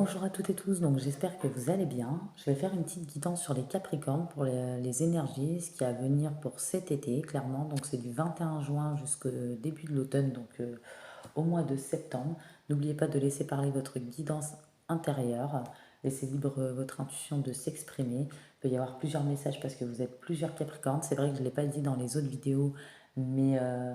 Bonjour à toutes et tous, donc j'espère que vous allez bien. Je vais faire une petite guidance sur les Capricornes pour les énergies, ce qui est à venir pour cet été, clairement. Donc c'est du 21 juin jusqu'au début de l'automne, donc au mois de septembre. N'oubliez pas de laisser parler votre guidance intérieure. Laissez libre votre intuition de s'exprimer. Il peut y avoir plusieurs messages parce que vous êtes plusieurs Capricornes. C'est vrai que je ne l'ai pas dit dans les autres vidéos, mais euh,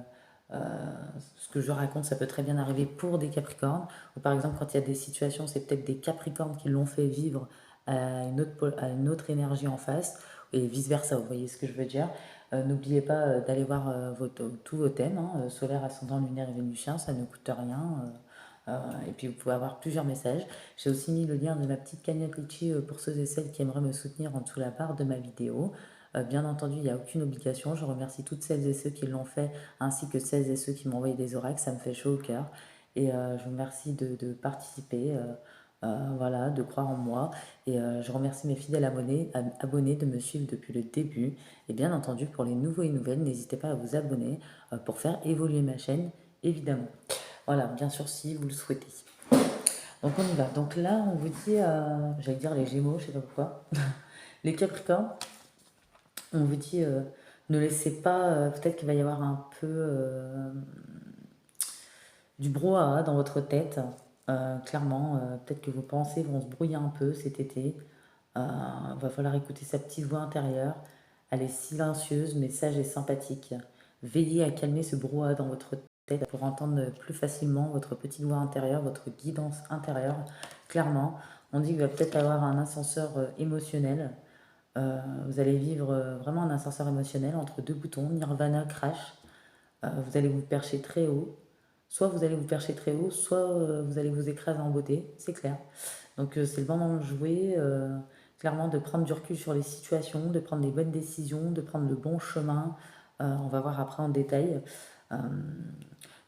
ce que je raconte, ça peut très bien arriver pour des Capricornes. Ou par exemple, quand il y a des situations, c'est peut-être des Capricornes qui l'ont fait vivre à une autre énergie en face, et vice-versa, vous voyez ce que je veux dire. N'oubliez pas d'aller voir tous vos thèmes, hein, solaire, ascendant, lunaire et vénusien, ça ne coûte rien. Et puis vous pouvez avoir plusieurs messages. J'ai aussi mis le lien de ma petite cagnotte Litchi pour ceux et celles qui aimeraient me soutenir en dessous la barre de ma vidéo. Bien entendu, il n'y a aucune obligation. Je remercie toutes celles et ceux qui l'ont fait, ainsi que celles et ceux qui m'ont envoyé des oracles. Ça me fait chaud au cœur. Et je vous remercie de participer, voilà, de croire en moi. Et je remercie mes fidèles abonnés de me suivre depuis le début. Et bien entendu, pour les nouveaux et nouvelles, n'hésitez pas à vous abonner pour faire évoluer ma chaîne, évidemment. Voilà, bien sûr, si vous le souhaitez. Donc on y va. Donc là, on vous dit, j'allais dire les Gémeaux, je sais pas pourquoi, les Capricornes, on vous dit, ne laissez pas, peut-être qu'il va y avoir un peu du brouhaha dans votre tête. Clairement, peut-être que vos pensées vont se brouiller un peu cet été. Va falloir écouter sa petite voix intérieure. Elle est silencieuse mais sage et sympathique. Veillez à calmer ce brouhaha dans votre tête pour entendre plus facilement votre petite voix intérieure, votre guidance intérieure. Clairement, on dit qu'il va peut-être avoir un ascenseur émotionnel. Vous allez vivre vraiment un ascenseur émotionnel entre deux boutons, Nirvana, Crash. Vous allez vous percher très haut. Soit vous allez vous percher très haut, soit vous allez vous écraser en beauté, c'est clair. Donc c'est le moment de jouer, clairement de prendre du recul sur les situations, de prendre les bonnes décisions, de prendre le bon chemin. On va voir après en détail. Euh,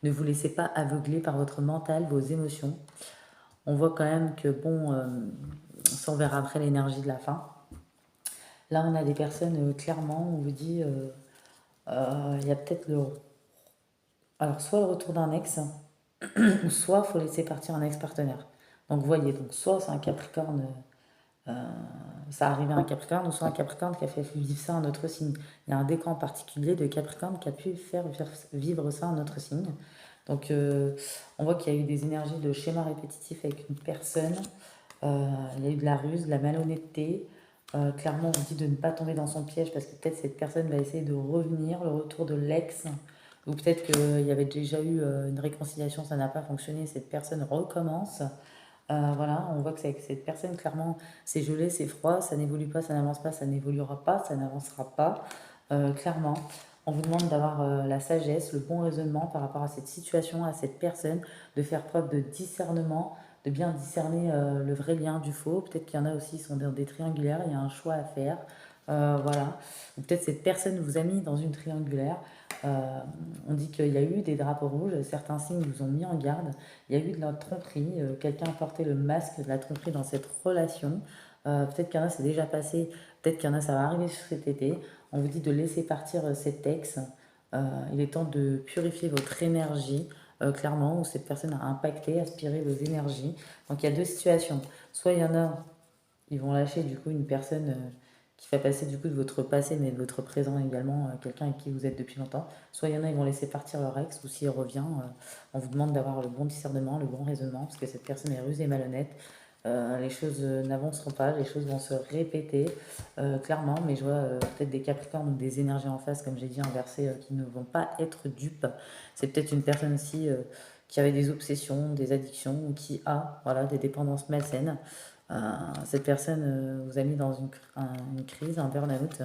ne vous laissez pas aveugler par votre mental, vos émotions. On voit quand même que, bon, ça on verra après l'énergie de la fin. Là, on a des personnes, clairement, on vous dit, il y a peut-être le... Alors, soit le retour d'un ex, ou soit il faut laisser partir un ex-partenaire. Donc, vous voyez, donc, soit c'est un Capricorne, ça arrive à un Capricorne, ou soit un Capricorne qui a fait vivre ça à un autre signe. Il y a un décan particulier de Capricorne qui a pu faire vivre ça à un autre signe. Donc, on voit qu'il y a eu des énergies de schéma répétitif avec une personne. Il y a eu de la ruse, de la malhonnêteté. Clairement, on dit de ne pas tomber dans son piège parce que peut-être cette personne va essayer de revenir, le retour de l'ex. Ou peut-être qu'il y avait déjà eu une réconciliation, ça n'a pas fonctionné, cette personne recommence. Voilà, on voit que c'est avec cette personne, clairement, c'est gelé, c'est froid, ça n'évolue pas, ça n'avance pas, ça n'évoluera pas, ça n'avancera pas. Clairement, on vous demande d'avoir la sagesse, le bon raisonnement par rapport à cette situation, à cette personne, de faire preuve de discernement, de bien discerner le vrai lien du faux. Peut-être qu'il y en a aussi qui sont dans des triangulaires, il y a un choix à faire. Voilà. Ou peut-être cette personne vous a mis dans une triangulaire. Euh, on dit qu'il y a eu des drapeaux rouges, certains signes vous ont mis en garde. Il y a eu de la tromperie, quelqu'un a porté le masque de la tromperie dans cette relation. Peut-être qu'il y en a, c'est déjà passé, peut-être qu'il y en a, ça va arriver cet été. On vous dit de laisser partir cet ex. Il est temps de purifier votre énergie, clairement, où cette personne a impacté, aspiré vos énergies. Donc il y a deux situations. Soit il y en a, ils vont lâcher du coup une personne qui fait passer du coup de votre passé, mais de votre présent également, quelqu'un avec qui vous êtes depuis longtemps. Soit il y en a, ils vont laisser partir leur ex, ou s'il revient, on vous demande d'avoir le bon discernement, le bon raisonnement, parce que cette personne est rusée et malhonnête. Les choses n'avanceront pas, les choses vont se répéter, clairement, mais je vois peut-être des Capricornes ou des énergies en face, comme j'ai dit, inversées, qui ne vont pas être dupes. C'est peut-être une personne aussi qui avait des obsessions, des addictions, ou qui a voilà, des dépendances malsaines. Cette personne vous a mis dans une crise, un burn-out.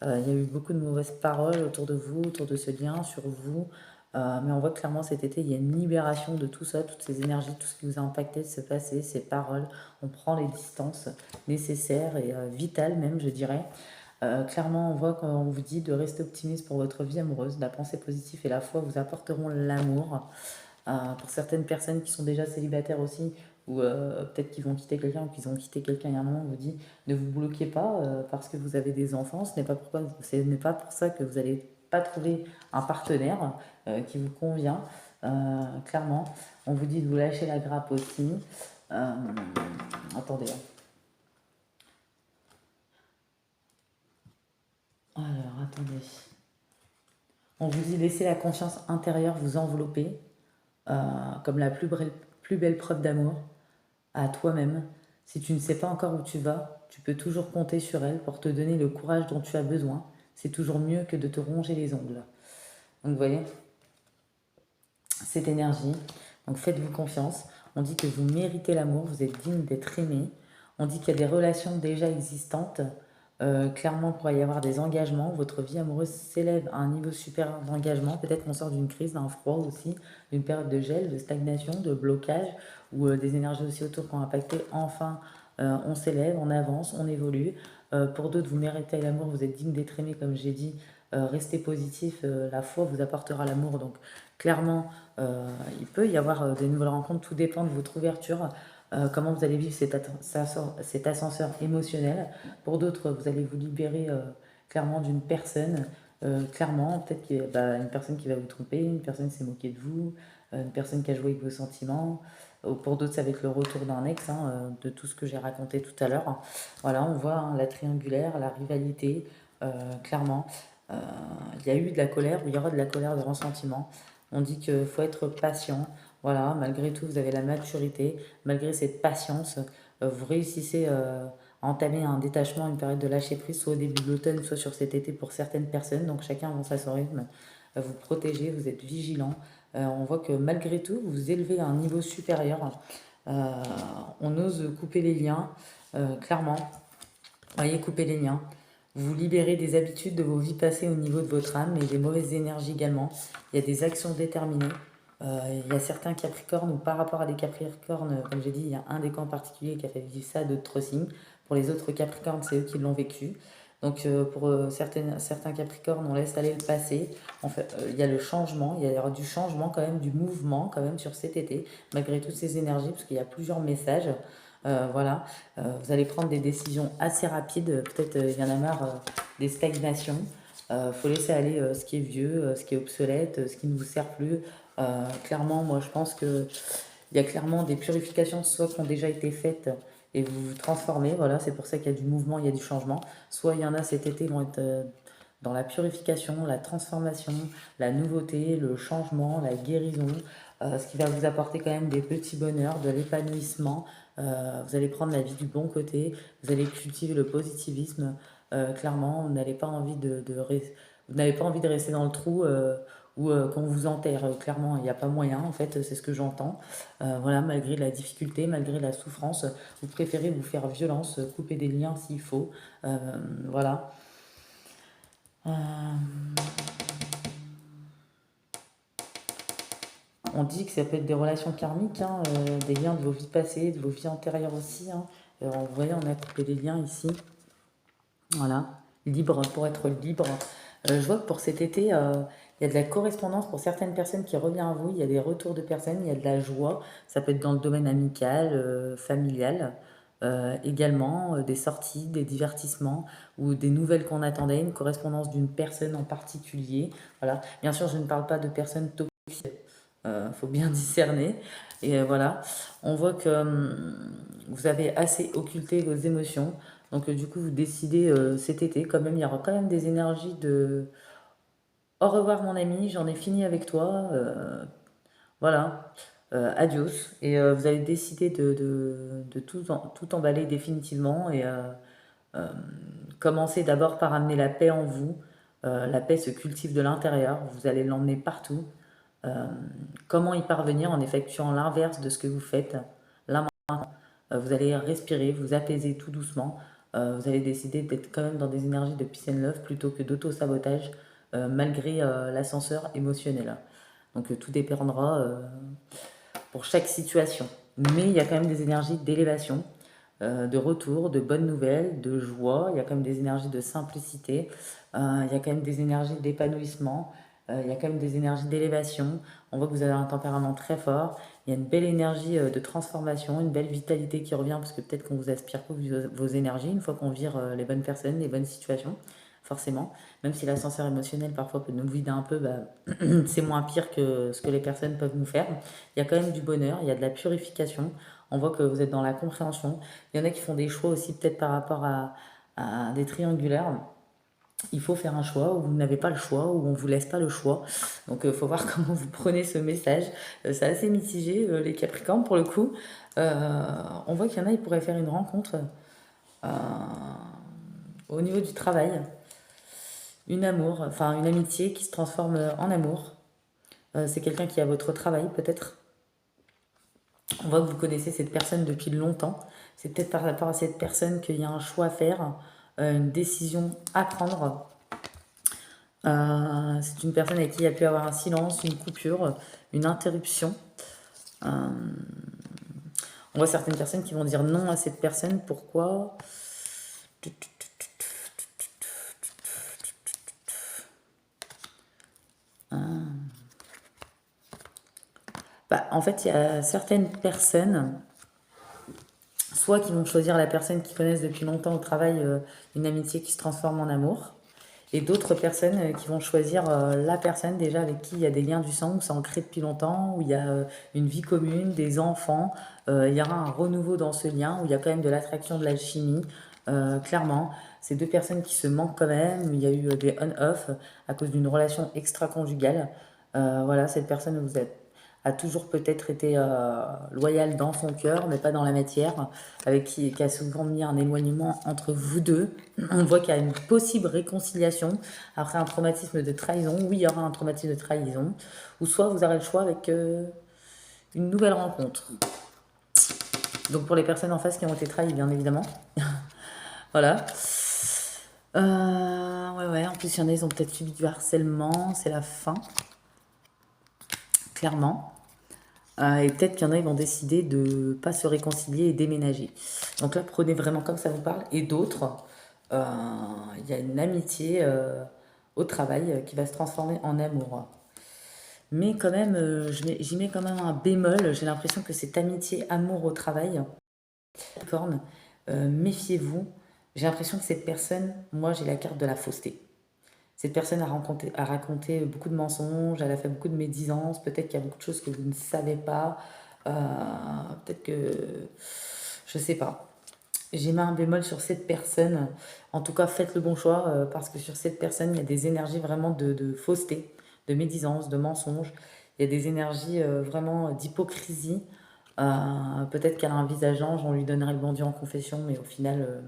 Il y a eu beaucoup de mauvaises paroles autour de vous, autour de ce lien, sur vous. Mais on voit clairement cet été, il y a une libération de tout ça, toutes ces énergies, tout ce qui vous a impacté de ce passé, ces paroles. On prend les distances nécessaires et vitales même, je dirais. Clairement, on voit quand on vous dit de rester optimiste pour votre vie amoureuse. La pensée positive et la foi vous apporteront l'amour. Pour certaines personnes qui sont déjà célibataires aussi, ou peut-être qu'ils vont quitter quelqu'un ou qu'ils ont quitté quelqu'un il y a un moment, on vous dit ne vous bloquez pas parce que vous avez des enfants. Ce n'est pas pour ça que vous n'allez pas trouver un partenaire qui vous convient. Clairement, on vous dit de vous lâcher la grappe aussi. Euh, Attendez, hein. Alors, attendez. On vous dit laissez la confiance intérieure vous envelopper comme la plus belle preuve d'amour à toi-même. Si tu ne sais pas encore où tu vas, tu peux toujours compter sur elle pour te donner le courage dont tu as besoin. C'est toujours mieux que de te ronger les ongles. Donc, vous voyez, cette énergie. Donc, faites-vous confiance. On dit que vous méritez l'amour, vous êtes digne d'être aimé. On dit qu'il y a des relations déjà existantes. Clairement, il pourrait y avoir des engagements. Votre vie amoureuse s'élève à un niveau supérieur d'engagement. Peut-être qu'on sort d'une crise, d'un froid aussi, d'une période de gel, de stagnation, de blocage, ou des énergies aussi autour qui ont impacté. Enfin, on s'élève, on avance, on évolue. Pour d'autres, vous méritez l'amour, vous êtes digne d'être aimé, comme j'ai dit. Restez positif, la foi vous apportera l'amour. Donc, clairement, il peut y avoir des nouvelles rencontres. Tout dépend de votre ouverture. Comment vous allez vivre cet ascenseur émotionnel. Pour d'autres, vous allez vous libérer clairement d'une personne. Clairement, peut-être qu'il y a une personne qui va vous tromper, une personne qui s'est moquée de vous, une personne qui a joué avec vos sentiments. Pour d'autres, ça va être le retour d'un ex, hein, de tout ce que j'ai raconté tout à l'heure. Voilà, on voit hein, la triangulaire, la rivalité, clairement. Euh, il y a eu de la colère, ou il y aura de la colère, de ressentiment. On dit qu'il faut être patient. Voilà, malgré tout, vous avez la maturité, malgré cette patience, vous réussissez à entamer un détachement, une période de lâcher prise, soit au début de l'automne, soit sur cet été pour certaines personnes. Donc chacun avance à son rythme. Vous protégez, vous êtes vigilant. On voit que malgré tout, vous vous élevez à un niveau supérieur. Euh, on ose couper les liens, clairement. Voyez, couper les liens. Vous vous libérez des habitudes de vos vies passées au niveau de votre âme et des mauvaises énergies également. Il y a des actions déterminées. Il y a certains Capricornes, ou par rapport à des Capricornes, comme j'ai dit, il y a un des camps particuliers qui a fait vivre ça, d'autres signes. Pour les autres Capricornes, c'est eux qui l'ont vécu. Donc pour certains Capricornes, on laisse aller le passé. En fait, il y a le changement, il y aura du changement quand même, du mouvement quand même sur cet été, malgré toutes ces énergies, parce qu'il y a plusieurs messages. Voilà, vous allez prendre des décisions assez rapides. Peut-être il y en a marre des stagnations. Faut laisser aller ce qui est vieux, ce qui est obsolète, ce qui ne vous sert plus. Clairement, moi je pense que il y a clairement des purifications, soit qui ont déjà été faites et vous vous transformez. Voilà, c'est pour ça qu'il y a du mouvement, il y a du changement. Soit il y en a cet été vont être dans la purification, la transformation, la nouveauté, le changement, la guérison, ce qui va vous apporter quand même des petits bonheurs, de l'épanouissement. Vous allez prendre la vie du bon côté, vous allez cultiver le positivisme. Clairement, vous n'avez pas envie de rester dans le trou ou qu'on vous enterre. Clairement, il n'y a pas moyen, en fait, c'est ce que j'entends. Voilà, malgré la difficulté, malgré la souffrance, vous préférez vous faire violence, couper des liens s'il faut. Voilà. Euh, on dit que ça peut être des relations karmiques, hein, des liens de vos vies passées, de vos vies antérieures aussi. Hein. Vous voyez, on a coupé les liens ici. Voilà, libre, pour être libre. Je vois que pour cet été, il y a de la correspondance pour certaines personnes qui revient à vous. Il y a des retours de personnes, il y a de la joie. Ça peut être dans le domaine amical, familial. Également, des sorties, des divertissements ou des nouvelles qu'on attendait, une correspondance d'une personne en particulier. Voilà. Bien sûr, je ne parle pas de personnes toxiques. Faut bien discerner. Et voilà, on voit que vous avez assez occulté vos émotions. Donc du coup, vous décidez cet été, quand même, il y aura quand même des énergies de au revoir mon ami, j'en ai fini avec toi. Voilà, adios. Et vous avez décidé de tout emballer définitivement et euh, commencer d'abord par amener la paix en vous. La paix se cultive de l'intérieur, vous allez l'emmener partout. Euh, Comment y parvenir en effectuant l'inverse de ce que vous faites là maintenant. Vous allez respirer, vous apaiser tout doucement. Vous allez décider d'être quand même dans des énergies de peace and love plutôt que d'auto-sabotage, malgré l'ascenseur émotionnel. Donc tout dépendra pour chaque situation. Mais il y a quand même des énergies d'élévation, de retour, de bonnes nouvelles, de joie. Il y a quand même des énergies de simplicité. Il y a quand même des énergies d'épanouissement. Il y a quand même des énergies d'élévation. On voit que vous avez un tempérament très fort. Il y a une belle énergie de transformation, une belle vitalité qui revient parce que peut-être qu'on vous aspire pas vos énergies une fois qu'on vire les bonnes personnes, les bonnes situations, forcément. Même si l'ascenseur émotionnel parfois peut nous vider un peu, c'est moins pire que ce que les personnes peuvent nous faire. Il y a quand même du bonheur, il y a de la purification. On voit que vous êtes dans la compréhension. Il y en a qui font des choix aussi peut-être par rapport à des triangulaires. Il faut faire un choix ou vous n'avez pas le choix ou on vous laisse pas le choix. Donc il faut voir comment vous prenez ce message. C'est assez mitigé les Capricornes pour le coup. On voit qu'il y en a, ils pourraient faire une rencontre euh, au niveau du travail, une amour, enfin une amitié qui se transforme en amour. C'est quelqu'un qui est à votre travail peut-être. On voit que vous connaissez cette personne depuis longtemps. C'est peut-être par rapport à cette personne qu'il y a un choix à faire, une décision à prendre. C'est une personne avec qui il y a pu avoir un silence, une coupure, une interruption. Euh, on voit certaines personnes qui vont dire non à cette personne. Pourquoi? Bah, en fait, il y a certaines personnes, soit qui vont choisir la personne qu'ils connaissent depuis longtemps au travail, une amitié qui se transforme en amour, et d'autres personnes qui vont choisir la personne déjà avec qui il y a des liens du sang, où c'est ancré depuis longtemps, où il y a une vie commune, des enfants, il y aura un renouveau dans ce lien, où il y a quand même de l'attraction, de l'alchimie, clairement. C'est deux personnes qui se manquent quand même, où il y a eu des on-off à cause d'une relation extra-conjugale. Voilà, cette personne vous êtes a toujours peut-être été loyale dans son cœur, mais pas dans la matière, avec qui a souvent mis un éloignement entre vous deux. On voit qu'il y a une possible réconciliation après un traumatisme de trahison. Oui, il y aura un traumatisme de trahison. Ou soit vous aurez le choix avec une nouvelle rencontre. Donc pour les personnes en face qui ont été trahies, bien évidemment. Voilà. Ouais. En plus, il y en a, ils ont peut-être subi du harcèlement. C'est la fin. Clairement. Et peut-être qu'il y en a, ils vont décider de ne pas se réconcilier et déménager. Donc là, prenez vraiment comme ça vous parle. Et d'autres, euh, il y a une amitié au travail qui va se transformer en amour. Mais quand même, j'y mets quand même un bémol. J'ai l'impression que cette amitié amour au travail, Capricorne, méfiez-vous. J'ai l'impression que cette personne, moi j'ai la carte de la fausseté. Cette personne a raconté beaucoup de mensonges, elle a fait beaucoup de médisances, peut-être qu'il y a beaucoup de choses que vous ne savez pas, euh, peut-être que... Je sais pas. J'ai mis un bémol sur cette personne. En tout cas, faites le bon choix parce que sur cette personne, il y a des énergies vraiment de fausseté, de médisance, de mensonge. Il y a des énergies vraiment d'hypocrisie. Peut-être qu'elle a un visage d'ange, on lui donnerait le bon Dieu en confession, mais au final,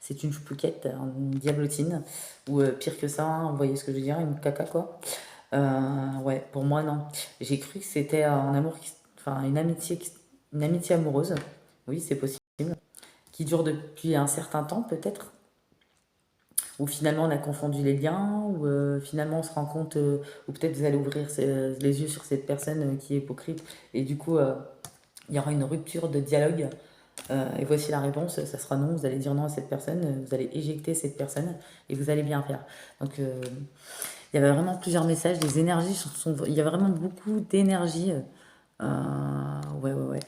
c'est une chouquette, une diablotine, ou pire que ça, hein, vous voyez ce que je veux dire, une caca quoi. Ouais, pour moi non. J'ai cru que c'était un amour, enfin une amitié amoureuse. Oui, c'est possible, qui dure depuis un certain temps peut-être. Ou finalement on a confondu les liens, ou finalement on se rend compte, ou peut-être vous allez ouvrir les yeux sur cette personne qui est hypocrite, et du coup il y aura une rupture de dialogue. Et voici la réponse, ça sera non, vous allez dire non à cette personne, vous allez éjecter cette personne et vous allez bien faire. Donc il y avait vraiment plusieurs messages, les énergies il y a vraiment beaucoup d'énergie. Ouais. Vous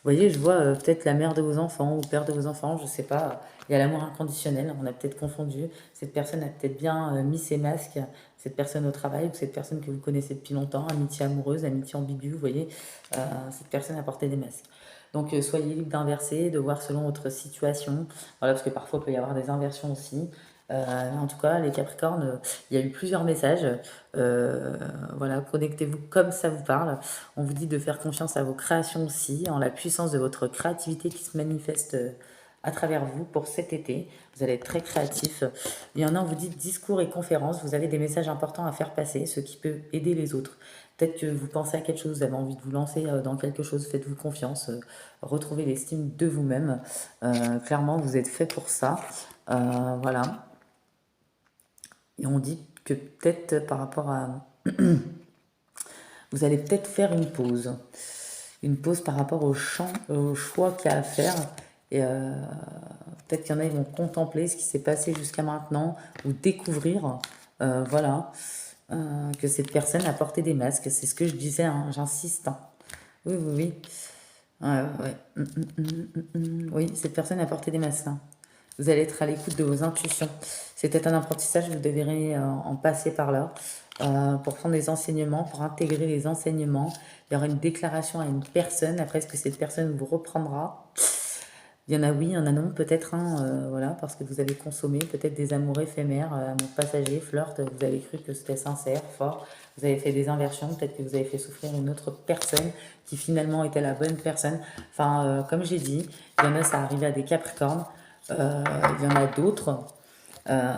voyez, je vois peut-être la mère de vos enfants ou le père de vos enfants, je sais pas. Il y a l'amour inconditionnel, on a peut-être confondu. Cette personne a peut-être bien mis ses masques, cette personne au travail ou cette personne que vous connaissez depuis longtemps, amitié amoureuse, amitié ambiguë, vous voyez, cette personne a porté des masques. Donc soyez libre d'inverser, de voir selon votre situation. Voilà, parce que parfois il peut y avoir des inversions aussi. En tout cas, les Capricornes, il y a eu plusieurs messages. Voilà, connectez-vous comme ça vous parle. On vous dit de faire confiance à vos créations aussi, en la puissance de votre créativité qui se manifeste à travers vous pour cet été. Vous allez être très créatif. Il y en a, on vous dit discours et conférences. Vous avez des messages importants à faire passer, ce qui peut aider les autres. Peut-être que vous pensez à quelque chose, vous avez envie de vous lancer dans quelque chose, faites-vous confiance, retrouvez l'estime de vous-même. Clairement, vous êtes fait pour ça. Voilà. Et on dit que peut-être par rapport à... vous allez peut-être faire une pause. Une pause par rapport au choix qu'il y a à faire. Et peut-être qu'il y en a, ils vont contempler ce qui s'est passé jusqu'à maintenant ou découvrir, voilà, que cette personne a porté des masques. C'est ce que je disais, hein, j'insiste. Hein. Oui. Ouais. Oui, cette personne a porté des masques. Hein. Vous allez être à l'écoute de vos intuitions. C'est peut-être un apprentissage, vous devrez en passer par là pour prendre des enseignements, pour intégrer les enseignements. Il y aura une déclaration à une personne. Après, est-ce que cette personne vous reprendra? Il y en a oui, il y en a non, peut-être, hein, voilà, parce que vous avez consommé peut-être des amours éphémères, amours passagers, flirt, vous avez cru que c'était sincère, fort, vous avez fait des inversions, peut-être que vous avez fait souffrir une autre personne qui finalement était la bonne personne. Enfin, comme j'ai dit, il y en a, ça arrive à des Capricornes, il y en a d'autres. Euh,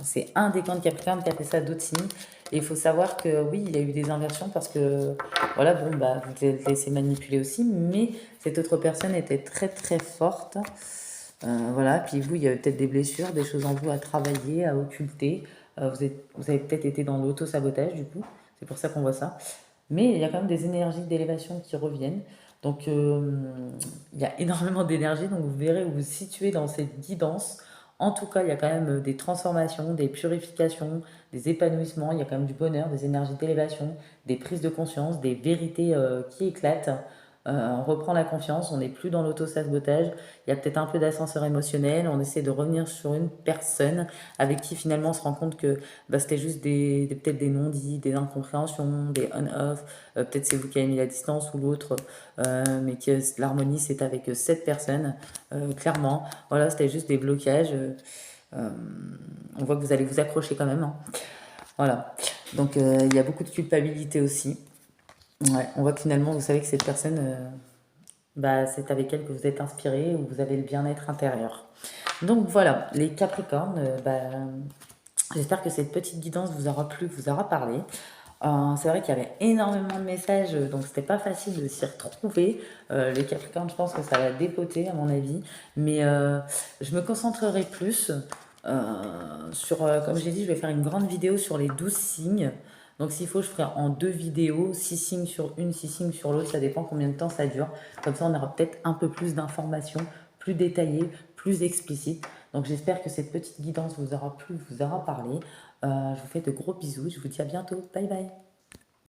c'est un des camps de Capricorne qui a fait ça à d'autres signes. Et il faut savoir que oui, il y a eu des inversions parce que, voilà, bon, bah, vous êtes laissé manipuler aussi, mais cette autre personne était très très forte. Voilà, puis vous, il y a peut-être des blessures, des choses en vous à travailler, à occulter. Vous avez peut-être été dans l'auto-sabotage, du coup. C'est pour ça qu'on voit ça. Mais il y a quand même des énergies d'élévation qui reviennent. Donc, il y a énormément d'énergie. Donc, vous verrez où vous vous situez dans cette guidance. En tout cas, il y a quand même des transformations, des purifications, des épanouissements. Il y a quand même du bonheur, des énergies d'élévation, des prises de conscience, des vérités qui éclatent. On reprend la confiance, on n'est plus dans l'auto-sabotage. Il y a peut-être un peu d'ascenseur émotionnel. On essaie de revenir sur une personne avec qui finalement on se rend compte que bah, c'était juste peut-être des non-dits, des incompréhensions, des on-off. Peut-être c'est vous qui avez mis la distance ou l'autre, mais que l'harmonie c'est avec cette personne, clairement. Voilà, c'était juste des blocages. Euh, on voit que vous allez vous accrocher quand même, hein. Voilà. Donc il y a beaucoup de culpabilité aussi. Ouais, on voit que finalement vous savez que cette personne, bah, c'est avec elle que vous êtes inspiré ou vous avez le bien-être intérieur. Donc voilà, les Capricornes, bah, j'espère que cette petite guidance vous aura plu, vous aura parlé. C'est vrai qu'il y avait énormément de messages, donc c'était pas facile de s'y retrouver. Les Capricornes, je pense que ça va dépoter à mon avis, mais je me concentrerai plus sur, comme j'ai dit, je vais faire une grande vidéo sur les 12 signes. Donc s'il faut, je ferai en deux vidéos, 6 signes sur une, 6 signes sur l'autre, ça dépend combien de temps ça dure. Comme ça, on aura peut-être un peu plus d'informations, plus détaillées, plus explicites. Donc j'espère que cette petite guidance vous aura plu, vous aura parlé. Je vous fais de gros bisous, je vous dis à bientôt, bye bye.